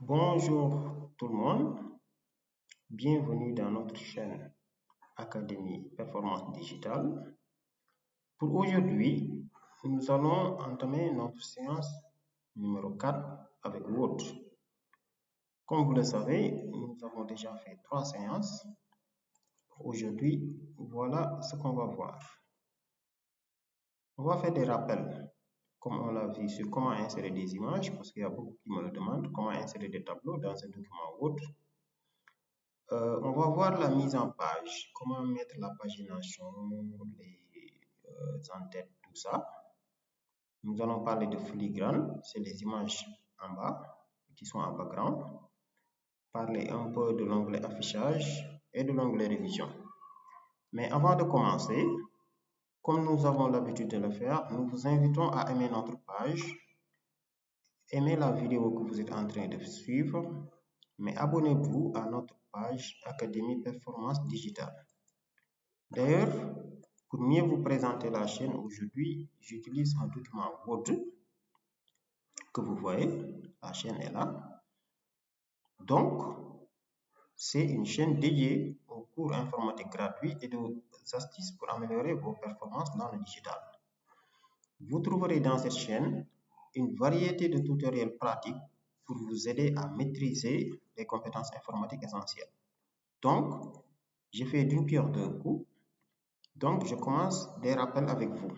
Bonjour tout le monde, bienvenue dans notre chaîne Académie Performance Digitale. Pour aujourd'hui, nous allons entamer notre séance numéro 4 avec Word. Comme vous le savez, nous avons déjà fait 3 séances. Aujourd'hui, voilà ce qu'on va voir. On va faire des rappels, comme on l'a vu, sur comment insérer des images, parce qu'il y a beaucoup qui me le demandent, comment insérer des tableaux dans un document Word. On va voir la mise en page, comment mettre la pagination, les en-têtes, tout ça. Nous allons parler de filigrane, c'est les images en bas qui sont en background. Parler un peu de l'onglet affichage et de l'onglet révision. Mais avant de commencer, comme nous avons l'habitude de le faire, nous vous invitons à aimer notre page, aimer la vidéo que vous êtes en train de suivre, mais abonnez-vous à notre page Académie Performance Digitale. D'ailleurs, pour mieux vous présenter la chaîne aujourd'hui, j'utilise un document Word que vous voyez, la chaîne est là. Donc, c'est une chaîne dédiée aux cours informatiques gratuits et aux astuces pour améliorer vos performances dans le digital. Vous trouverez dans cette chaîne une variété de tutoriels pratiques pour vous aider à maîtriser les compétences informatiques essentielles. Donc, j'ai fait d'une pierre deux coups. Donc, je commence des rappels avec vous.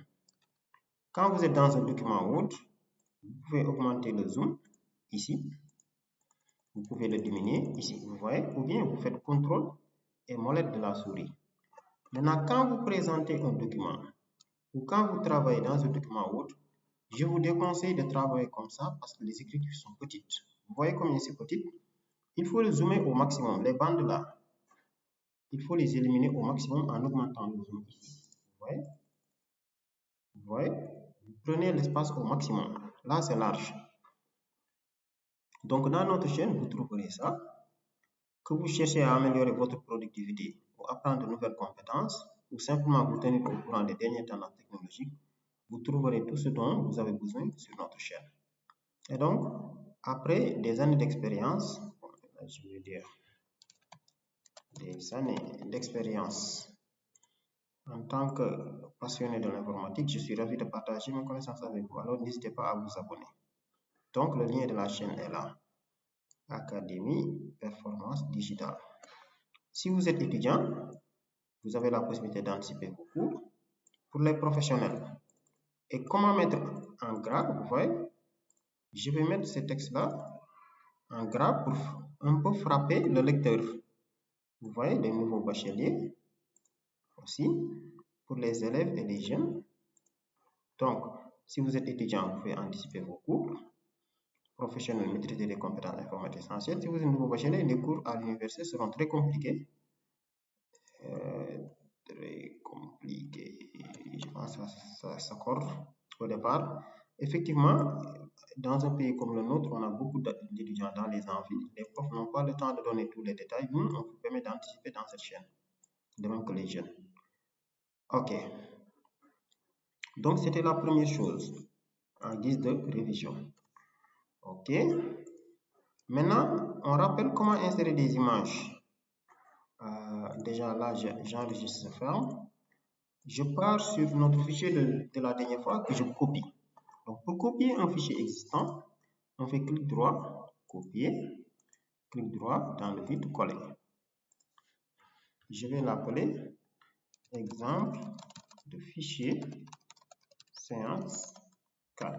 Quand vous êtes dans un document Word, vous pouvez augmenter le zoom ici. Vous pouvez le diminuer ici, vous voyez, ou bien vous faites CTRL et molette de la souris. Maintenant, quand vous présentez un document ou quand vous travaillez dans un document Word, je vous déconseille de travailler comme ça parce que les écritures sont petites. Vous voyez combien c'est petit? Il faut les zoomer au maximum. Les bandes là, il faut les éliminer au maximum en augmentant le zoom ici. Vous voyez? Vous voyez? Vous prenez l'espace au maximum. Là, c'est large. Donc, dans notre chaîne, vous trouverez ça. Que vous cherchez à améliorer votre productivité ou apprendre de nouvelles compétences ou simplement vous tenir au courant des dernières tendances technologiques, vous trouverez tout ce dont vous avez besoin sur notre chaîne. Et donc, après des années d'expérience, je vais dire des années d'expérience en tant que passionné de l'informatique, je suis ravi de partager mes connaissances avec vous. Alors, n'hésitez pas à vous abonner. Donc, le lien de la chaîne est là. Académie Performance Digitale. Si vous êtes étudiant, vous avez la possibilité d'anticiper vos cours. Pour les professionnels, et comment mettre en gras, vous voyez, je vais mettre ce texte-là en gras pour un peu frapper le lecteur. Vous voyez, les nouveaux bacheliers aussi, pour les élèves et les jeunes. Donc, si vous êtes étudiant, vous pouvez anticiper vos cours. Professionnels, maîtriser les compétences informatiques essentielles. Si vous êtes nouveau bachelier, les cours à l'université seront très compliqués. Je pense que ça s'accorde au départ. Effectivement, dans un pays comme le nôtre, on a beaucoup d'étudiants dans les amphis. Les profs n'ont pas le temps de donner tous les détails. Nous, on vous permet d'anticiper dans cette chaîne, de même que les jeunes. Ok. Donc, c'était la première chose en guise de révision. Ok. Maintenant, on rappelle comment insérer des images. Déjà là, j'enregistre ce ferme. Je pars sur notre fichier de la dernière fois que je copie. Donc, pour copier un fichier existant, on fait clic droit, copier, clic droit dans le vide, coller. Je vais l'appeler exemple de fichier séance 4.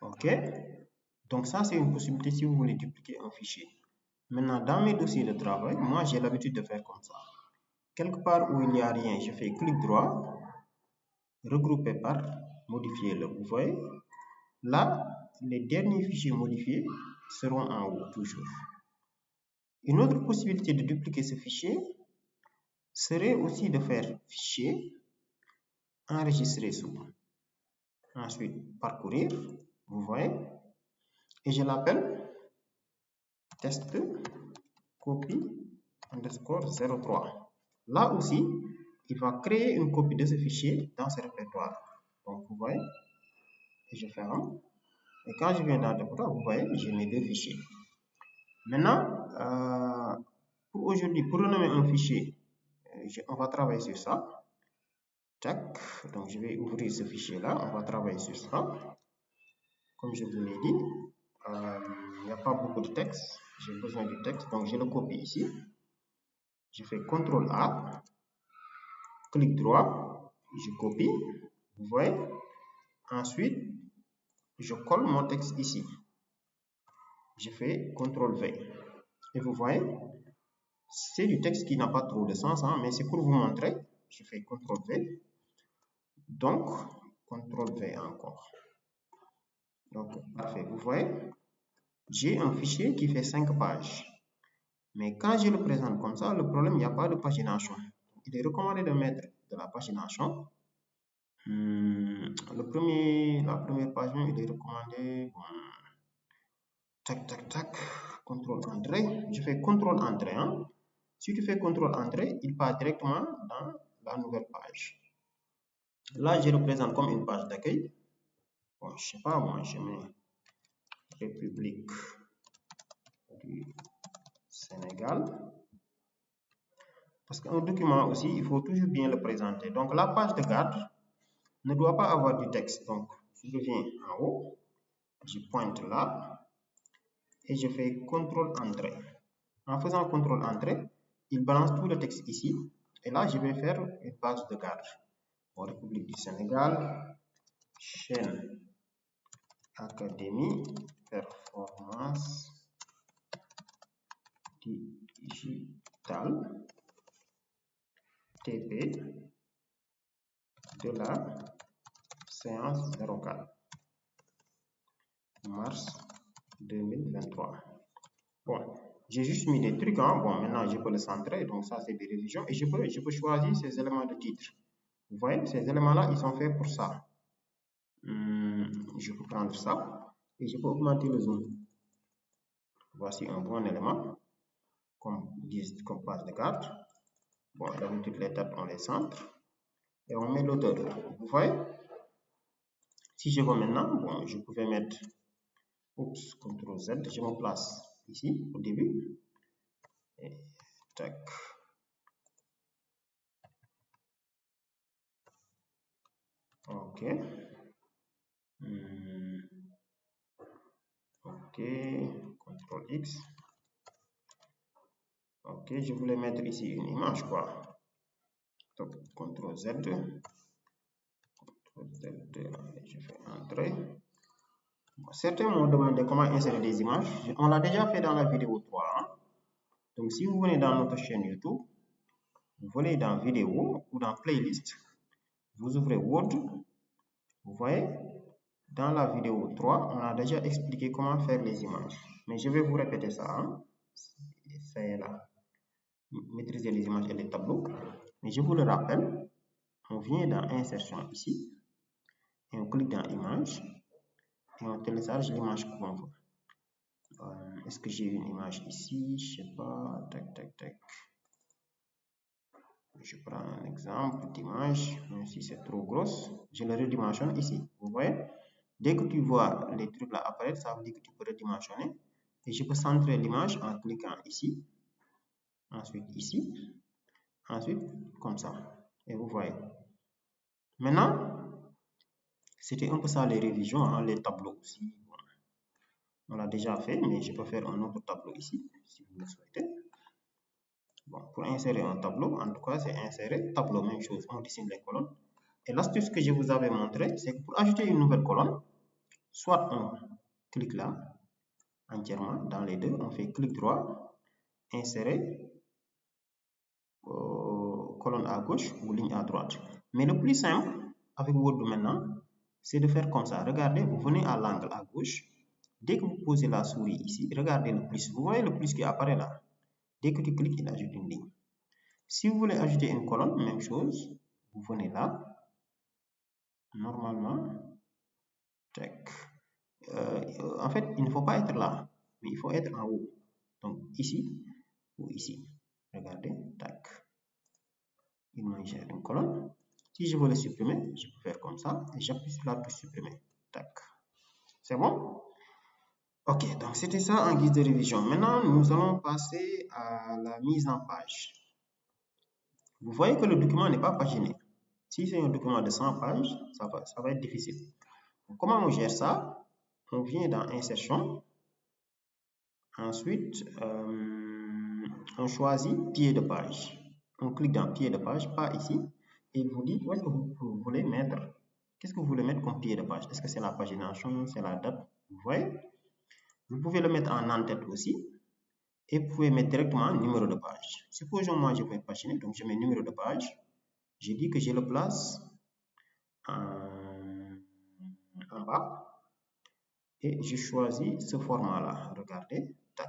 Ok. Donc, ça, c'est une possibilité si vous voulez dupliquer un fichier. Maintenant, dans mes dossiers de travail, moi, j'ai l'habitude de faire comme ça. Quelque part où il n'y a rien, je fais clic droit, regrouper par, modifier-le. Vous voyez? Là, les derniers fichiers modifiés seront en haut, toujours. Une autre possibilité de dupliquer ce fichier serait aussi de faire fichier, enregistrer sous. Ensuite, parcourir, vous voyez, et je l'appelle test copie underscore 03. Là aussi, il va créer une copie de ce fichier dans ce répertoire. Donc, vous voyez, et je ferme. Et quand je viens dans découpeur, vous voyez, j'ai mes deux fichiers. Maintenant, pour aujourd'hui, pour renommer un fichier, on va travailler sur ça. Tac. Donc, je vais ouvrir ce fichier-là. On va travailler sur ça. Comme je vous l'ai dit, il n'y a pas beaucoup de texte. J'ai besoin du texte. Donc, je le copie ici. Je fais CTRL A. Clic droit. Je copie. Vous voyez. Ensuite, je colle mon texte ici. Je fais CTRL V. Et vous voyez, c'est du texte qui n'a pas trop de sens, hein, mais c'est pour vous montrer. Je fais CTRL V. Donc, CTRL V encore. Donc, parfait. Vous voyez, j'ai un fichier qui fait 5 pages. Mais quand je le présente comme ça, le problème, il n'y a pas de pagination. Il est recommandé de mettre de la pagination. La première page, il est recommandé. Bon, tac, tac, tac. CTRL Entrée. Je fais CTRL Entrée. Hein. Si tu fais CTRL Entrée, il part directement dans la nouvelle page. Là, je le présente comme une page d'accueil. Bon, je sais pas, moi, je mets République du Sénégal. Parce qu'un document aussi, il faut toujours bien le présenter. Donc, la page de garde ne doit pas avoir du texte. Donc, je viens en haut, je pointe là, et je fais CTRL Entrée. En faisant CTRL Entrée, il balance tout le texte ici. Et là, je vais faire une page de garde. Bon, République du Sénégal, chaîne Académie, performance digitale, TP, de la séance 04, mars 2023. Bon, j'ai juste mis des trucs, hein. Bon, maintenant je peux le centrer, donc ça c'est des révisions, et je peux choisir ces éléments de titre. Vous voyez, ces éléments-là, ils sont faits pour ça. Je peux prendre ça, et je peux augmenter le zoom. Voici un bon élément, comme page de garde. Bon, d'habitude les dates on les centre, et on met l'auteur. Vous voyez, si je veux maintenant, bon, je pouvais mettre, CTRL Z, je me place ici au début, et tac. Ok. Ok, CTRL X. Ok, je voulais mettre ici une image, quoi. Donc, CTRL Z. CTRL Z, je fais entrer. Bon, certains m'ont demandé comment insérer des images. On l'a déjà fait dans la vidéo 3. Hein? Donc, si vous venez dans notre chaîne YouTube, vous venez dans vidéo ou dans playlist, vous ouvrez Word. Vous voyez, dans la vidéo 3, on a déjà expliqué comment faire les images. Mais je vais vous répéter ça. Hein? Ça est là. Maîtriser les images et les tableaux. Mais je vous le rappelle, on vient dans Insertion ici, et on clique dans Image, et on télécharge l'image qu'on veut. Est-ce que j'ai une image ici? Je sais pas. Tac, tac, tac. Je prends un exemple d'image, même si c'est trop grosse, je le redimensionne ici. Vous voyez? Dès que tu vois les trucs là apparaître, ça veut dire que tu peux redimensionner. Et je peux centrer l'image en cliquant ici, ensuite ici, ensuite comme ça. Et vous voyez. Maintenant, c'était un peu ça les révisions, hein, les tableaux aussi. Bon, on l'a déjà fait, mais je peux faire un autre tableau ici, si vous le souhaitez. Bon, pour insérer un tableau, en tout cas, c'est insérer tableau, même chose, on dessine les colonnes. Et l'astuce que je vous avais montré, c'est que pour ajouter une nouvelle colonne, soit on clique là, entièrement, dans les deux, on fait clic droit, insérer, colonne à gauche ou ligne à droite. Mais le plus simple, avec Word maintenant, c'est de faire comme ça. Regardez, vous venez à l'angle à gauche. Dès que vous posez la souris ici, regardez le plus. Vous voyez le plus qui apparaît là. Dès que tu cliques, il ajoute une ligne. Si vous voulez ajouter une colonne, même chose. Vous venez là. Normalement, tac. En fait, il ne faut pas être là, mais il faut être en haut. Donc ici ou ici. Regardez, tac. Il m'ingère une colonne. Si je veux le supprimer, je peux faire comme ça et j'appuie sur la touche supprimer. Tac. C'est bon? Ok, donc c'était ça en guise de révision. Maintenant, nous allons passer à la mise en page. Vous voyez que le document n'est pas paginé. Si c'est un document de 100 pages, ça va être difficile. Donc, comment on gère ça? On vient dans Insertion. Ensuite, on choisit pied de page. On clique dans pied de page, pas ici. Et vous dites où est-ce que vous voulez mettre. Qu'est-ce que vous voulez mettre comme pied de page? Est-ce que c'est la pagination, c'est la date? Vous voyez? Vous pouvez le mettre en en-tête aussi. Et vous pouvez mettre directement numéro de page. Supposons moi je vais paginer, donc je mets numéro de page. Je dis que je le place en bas. Et je choisis ce format-là. Regardez, tac.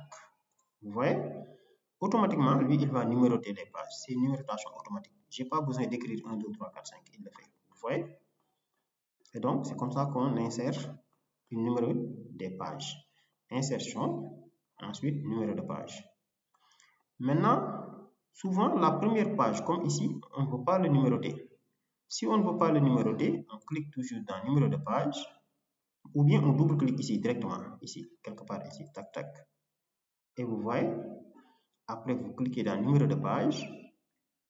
Vous voyez? Automatiquement, lui, il va numéroter les pages. C'est une numérotation automatique. Je n'ai pas besoin d'écrire 1, 2, 3, 4, 5. Il le fait. Vous voyez? Et donc, c'est comme ça qu'on insère le numéro des pages. Insertion, ensuite numéro de page. Maintenant, souvent, la première page, comme ici, on ne peut pas le numéroter. Si on ne veut pas le numéroter, on clique toujours dans numéro de page. Ou bien on double-clique ici directement, ici, quelque part ici, tac, tac. Et vous voyez, après vous cliquez dans numéro de page,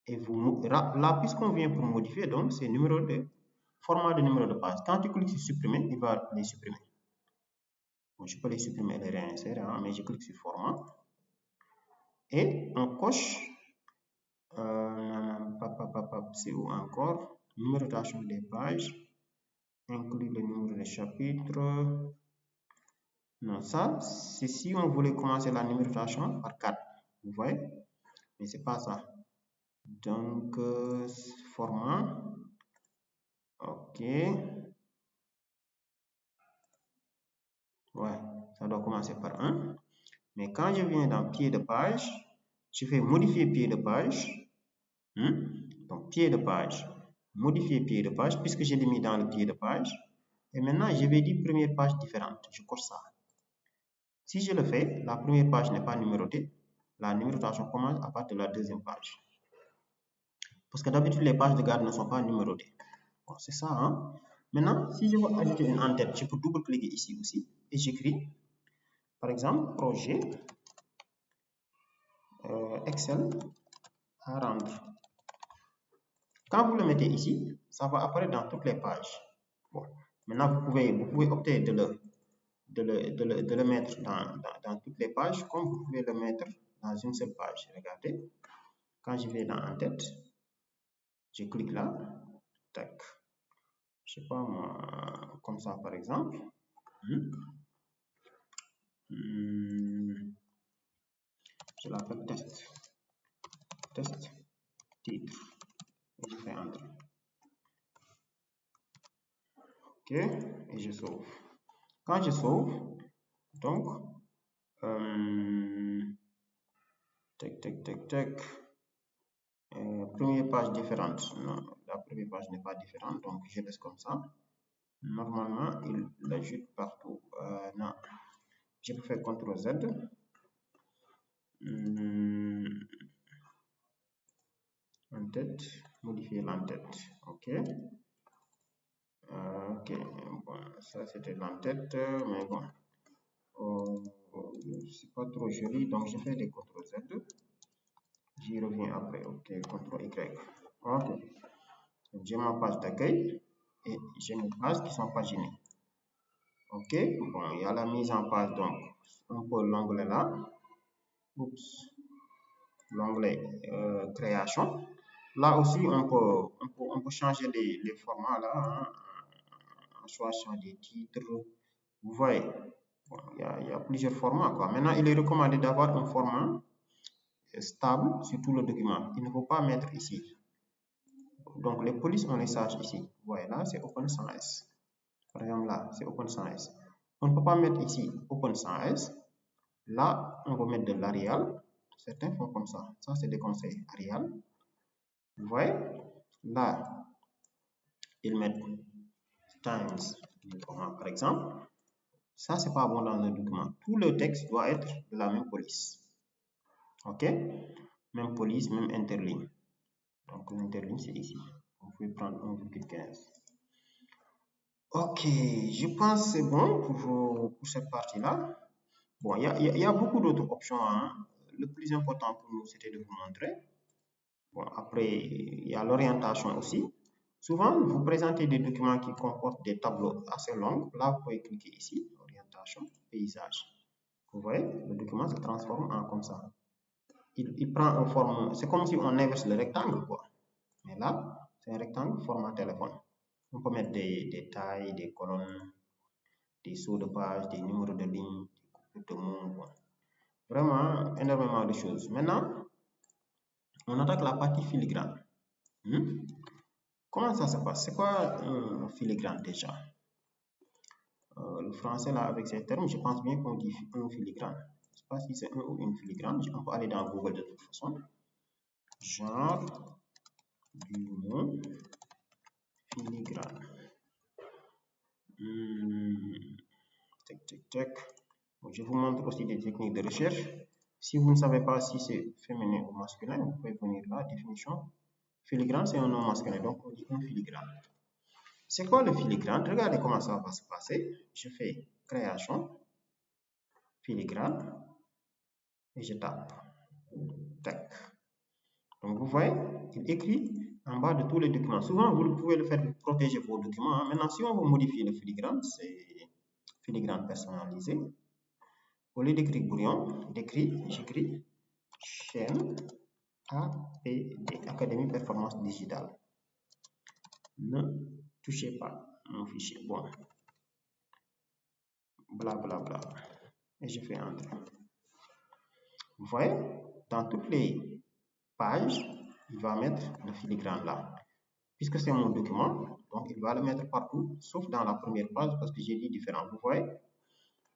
et là, puisqu'on vient pour modifier, donc c'est numéro de format de numéro de page. Quand tu cliques sur supprimer, il va les supprimer. Bon, je peux les supprimer et les réinsérer, hein, mais je clique sur format. Et on coche, c'est où encore? Numérotation des pages, inclut le numéro de chapitre. Non, ça, c'est si on voulait commencer la numérotation par 4. Vous voyez? Mais c'est pas ça. Donc, format. Ok. Ouais, ça doit commencer par 1. Mais quand je viens dans pied de page, je fais modifier pied de page. Donc, pied de page. Modifier pied de page, puisque je l'ai mis dans le pied de page. Et maintenant, je vais dire première page différente. Je coche ça. Si je le fais, la première page n'est pas numérotée. La numérotation commence à partir de la deuxième page. Parce que d'habitude, les pages de garde ne sont pas numérotées. Bon, c'est ça, hein? Maintenant, si je veux ajouter une en-tête, je peux double-cliquer ici aussi et j'écris, par exemple, projet Excel à rendre. Quand vous le mettez ici, ça va apparaître dans toutes les pages. Bon, maintenant, vous pouvez opter de le mettre dans toutes les pages, comme vous pouvez le mettre dans une seule page. Regardez, quand je vais dans en-tête, je clique là, tac. Je sais pas moi, comme ça par exemple. Je l'appelle test. Test, titre. Et je fais Enter. Ok, et je sauve. Quand je sauve, donc, tac. Première page différente. Non, la première page n'est pas différente, donc je laisse comme ça. Normalement, il l'ajoute partout. Non, je peux faire CTRL Z. En-tête, modifier l'en-tête. Ok. Ok, bon, ça c'était l'en-tête, mais bon, c'est pas trop joli, donc je fais des CTRL Z. J'y reviens après. Ok, CTRL Y. Ok. J'ai ma page d'accueil et j'ai mes pages qui sont paginées. Ok, bon, il y a la mise en page, donc on peut l'onglet là. Oups, l'onglet création. Là aussi, on peut changer les formats là, hein, en choisissant des titres. Vous voyez, bon, il y a plusieurs formats, quoi. Maintenant, il est recommandé d'avoir un format stable sur tout le document. Il ne faut pas mettre ici. Donc, les polices, on les sache ici. Vous voyez, là, c'est Open sans S. Par exemple, là, c'est Open sans S. On ne peut pas mettre ici Open sans S. Là, on va mettre de l'Arial. Certains font comme ça. Ça, c'est des conseils Arial. Vous voyez? Là, ils mettent Times, par exemple. Ça, c'est pas bon dans un document. Tout le texte doit être de la même police. Ok? Même police, même interligne. Donc, l'interligne, c'est ici. Vous pouvez prendre 1,15. Ok, je pense que c'est bon pour cette partie-là. Bon, il y a beaucoup d'autres options, hein. Le plus important pour nous, c'était de vous montrer. Bon, après, il y a l'orientation aussi. Souvent, vous présentez des documents qui comportent des tableaux assez longs. Là, vous pouvez cliquer ici, orientation, paysage. Vous voyez, le document se transforme en comme ça. Il prend une forme, c'est comme si on inverse le rectangle, quoi. Mais là, c'est un rectangle format téléphone. On peut mettre des tailles, des colonnes, des sauts de page, des numéros de ligne, des coupes de mots, quoi. Vraiment, énormément de choses. Maintenant, on attaque la partie filigrane. Comment ça se passe? C'est quoi un filigrane déjà? Le français, là, avec ces termes, je pense bien qu'on dit un filigrane. Je ne sais pas si c'est un ou une filigrane. On peut aller dans Google de toute façon. Genre du mot filigrane. Bon, je vous montre aussi des techniques de recherche. Si vous ne savez pas si c'est féminin ou masculin, vous pouvez venir là, définition. Filigrane, c'est un nom masculin, donc on dit un filigrane. C'est quoi le filigrane? Regardez comment ça va se passer. Je fais création, filigrane, et je tape. Tac. Donc vous voyez, il écrit en bas de tous les documents. Souvent, vous pouvez le faire pour protéger vos documents. Maintenant, si on veut modifier le filigrane, c'est filigrane personnalisé. Au lieu d'écrire brouillon, j'écris chaîne APD, Académie Performance Digitale. Ne touchez pas mon fichier. Bon. Blablabla. Et je fais Enter. Vous voyez, dans toutes les pages, il va mettre le filigrane là. Puisque c'est mon document, donc il va le mettre partout, sauf dans la première page parce que j'ai dit différent. Vous voyez?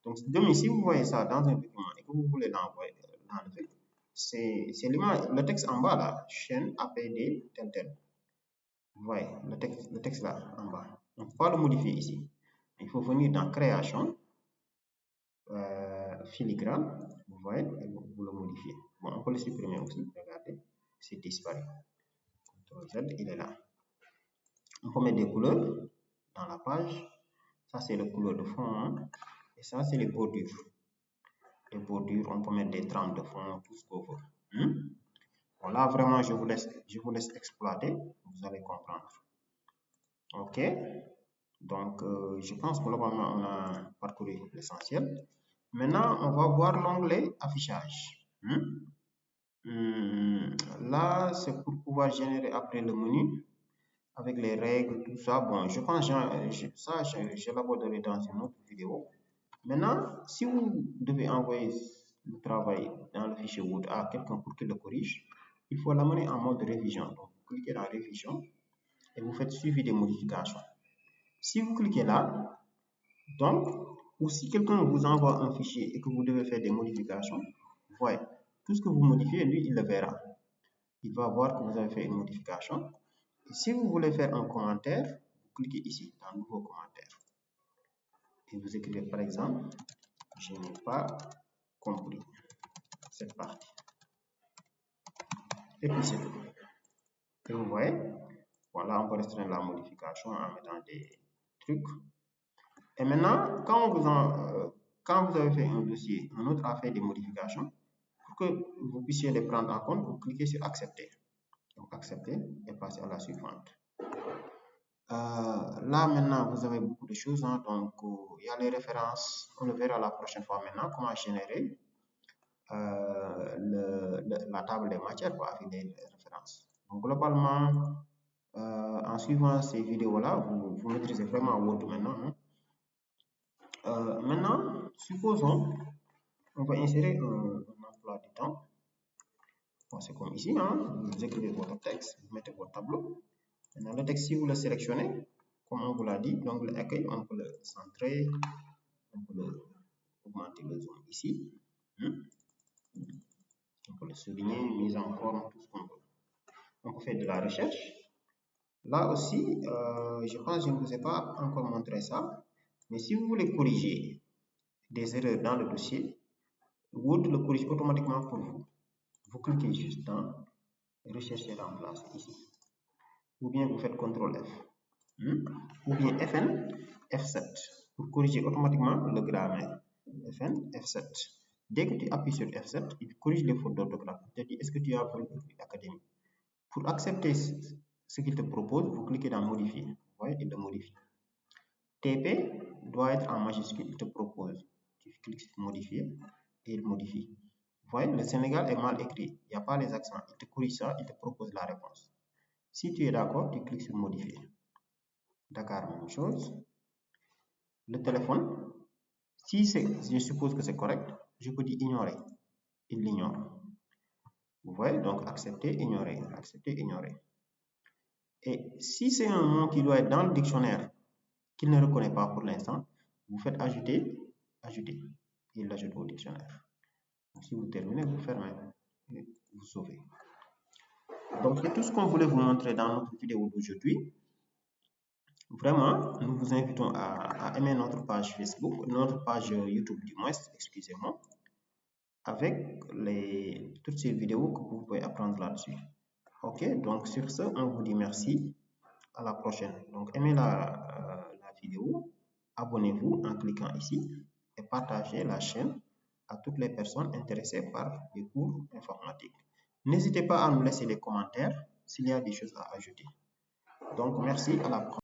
Donc, demain, si vous voyez ça dans un document et que vous voulez l'enlever, c'est le texte en bas là, chaîne APD tel. Vous voyez, le texte là en bas. On ne peut pas le modifier ici. Il faut venir dans création, filigrane, vous voyez, et vous le modifiez. Bon, on peut le supprimer aussi, regardez, c'est disparu. CTRL Z, il est là. On peut mettre des couleurs dans la page. Ça, c'est le couleur de fond, hein. Et ça, c'est les bordures. Les bordures, on peut mettre des trames de fond, tout ce qu'on veut. Bon, là, vraiment, je vous laisse exploiter. Vous allez comprendre. OK. Donc, je pense que globalement, on a parcouru l'essentiel. Maintenant, on va voir l'onglet affichage. Là, c'est pour pouvoir générer après le menu avec les règles, tout ça. Bon, je pense que ça, je l'aborderai dans une autre vidéo. Maintenant, si vous devez envoyer le travail dans le fichier Word à quelqu'un pour qu'il le corrige, il faut l'amener en mode révision. Donc, vous cliquez dans révision et vous faites suivi des modifications. Si vous cliquez là, donc, ou si quelqu'un vous envoie un fichier et que vous devez faire des modifications, vous voyez, tout ce que vous modifiez, lui, il le verra. Il va voir que vous avez fait une modification. Et si vous voulez faire un commentaire, vous cliquez ici, dans Nouveau commentaire. Et vous écrivez par exemple, je n'ai pas compris cette partie. Et puis c'est tout. Et vous voyez, voilà, on peut restreindre la modification en mettant des trucs. Et maintenant, quand vous avez fait un dossier, un autre a fait des modifications, pour que vous puissiez les prendre en compte, vous cliquez sur accepter. Donc accepter et passer à la suivante. Là maintenant, vous avez beaucoup de choses, hein, donc il y a les références, on le verra la prochaine fois maintenant, comment générer la table des matières avec des références. Donc globalement, en suivant ces vidéos-là, vous maîtrisez vraiment Word maintenant. Maintenant, supposons, on va insérer un emploi du temps. Bon, c'est comme ici, hein, vous écrivez votre texte, vous mettez votre tableau. Maintenant, le texte, si vous le sélectionnez, comme on vous l'a dit, l'onglet accueil, on peut le centrer, on peut augmenter le zoom ici. On peut le souligner, mise en forme, tout ce qu'on veut. On peut faire de la recherche. Là aussi, je pense que je ne vous ai pas encore montré ça, mais si vous voulez corriger des erreurs dans le dossier, Word le corrige automatiquement pour vous. Vous cliquez juste dans recherche et remplacer ici. ou bien vous faites CTRL F, ou bien Fn, F7 pour corriger automatiquement le grammaire. Fn, F7. Dès que tu appuies sur F7, il corrige les fautes d'orthographe. Il te dit est-ce que tu as appris Academy. Pour accepter ce qu'il te propose, vous cliquez dans Modifier. Vous voyez, il le modifie. TP doit être en majuscule, il te propose. Tu cliques sur Modifier et il modifie. Vous voyez, le Sénégal est mal écrit. Il n'y a pas les accents. Il te corrige ça, il te propose la réponse. Si tu es d'accord, tu cliques sur Modifier. Dakar, même chose. Le téléphone, si je suppose que c'est correct, je peux dire ignorer. Il l'ignore. Vous voyez, donc accepter, ignorer, accepter, ignorer. Et si c'est un mot qui doit être dans le dictionnaire, qu'il ne reconnaît pas pour l'instant, vous faites ajouter, ajouter. Il l'ajoute au dictionnaire. Donc, si vous terminez, vous fermez et vous sauvez. Donc, c'est tout ce qu'on voulait vous montrer dans notre vidéo d'aujourd'hui. Vraiment, nous vous invitons à aimer notre page Facebook, notre page YouTube du moins, excusez-moi, avec toutes ces vidéos que vous pouvez apprendre là-dessus. Ok, donc sur ce, on vous dit merci. À la prochaine. Donc, aimez la vidéo, abonnez-vous en cliquant ici et partagez la chaîne à toutes les personnes intéressées par les cours informatiques. N'hésitez pas à nous laisser les commentaires s'il y a des choses à ajouter. Donc, merci, à la prochaine.